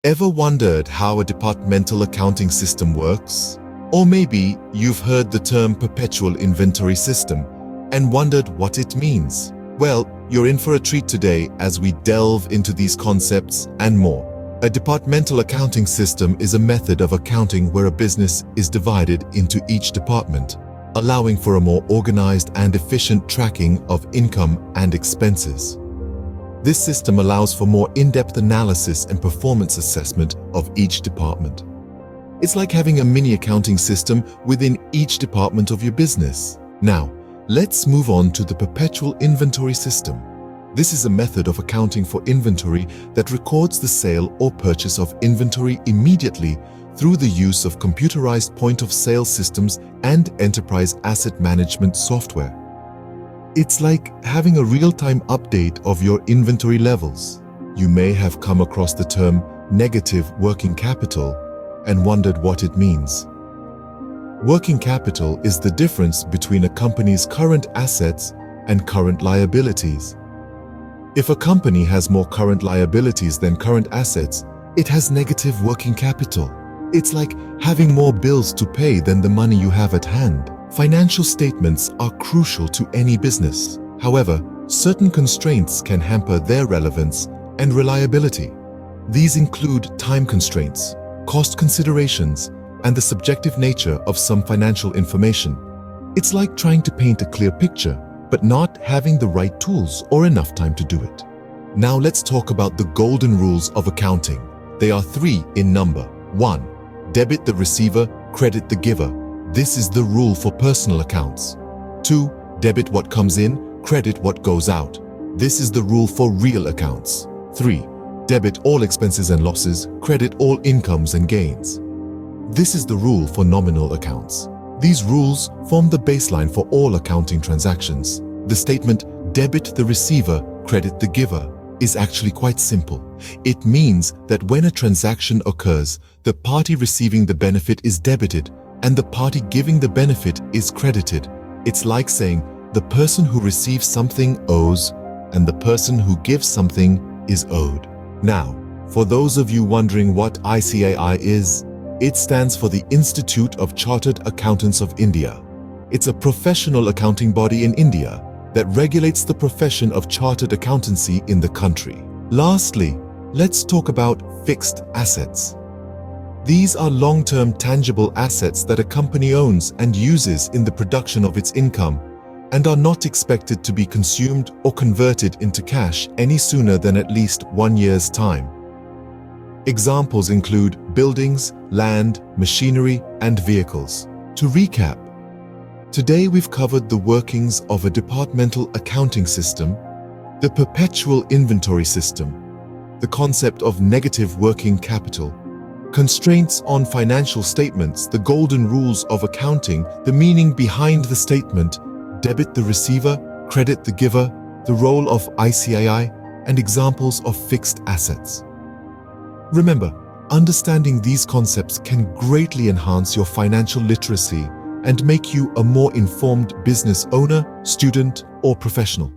Ever wondered how a departmental accounting system works? Or maybe you've heard the term perpetual inventory system and wondered what it means. Well, you're in for a treat today as we delve into these concepts and more. A departmental accounting system is a method of accounting where a business is divided into each department, allowing for a more organized and efficient tracking of income and expenses. This system allows for more in-depth analysis and performance assessment of each department. It's like having a mini accounting system within each department of your business. Now, let's move on to the perpetual inventory system. This is a method of accounting for inventory that records the sale or purchase of inventory immediately through the use of computerized point-of-sale systems and enterprise asset management software. It's like having a real-time update of your inventory levels. You may have come across the term negative working capital and wondered what it means. Working capital is the difference between a company's current assets and current liabilities. If a company has more current liabilities than current assets, it has negative working capital. It's like having more bills to pay than the money you have at hand. Financial statements are crucial to any business. However, certain constraints can hamper their relevance and reliability. These include time constraints, cost considerations, and the subjective nature of some financial information. It's like trying to paint a clear picture, but not having the right tools or enough time to do it. Now let's talk about the golden rules of accounting. They are 3 in number. 1. Debit the receiver, credit the giver. This is the rule for personal accounts. 2. Debit what comes in, credit what goes out. This is the rule for real accounts. 3. Debit all expenses and losses, credit all incomes and gains. This is the rule for nominal accounts. These rules form the baseline for all accounting transactions. The statement, debit the receiver, credit the giver, is actually quite simple. It means that when a transaction occurs, the party receiving the benefit is debited and the party giving the benefit is credited. It's like saying the person who receives something owes and the person who gives something is owed. Now, for those of you wondering what ICAI is, it stands for the Institute of Chartered Accountants of India. It's a professional accounting body in India that regulates the profession of chartered accountancy in the country. Lastly, let's talk about fixed assets. These are long-term tangible assets that a company owns and uses in the production of its income and are not expected to be consumed or converted into cash any sooner than at least 1 year's time. Examples include buildings, land, machinery, and vehicles. To recap, today we've covered the workings of a departmental accounting system, the perpetual inventory system, the concept of negative working capital, constraints on financial statements, the golden rules of accounting, the meaning behind the statement, debit the receiver, credit the giver, the role of ICAI, and examples of fixed assets. Remember, understanding these concepts can greatly enhance your financial literacy and make you a more informed business owner, student, or professional.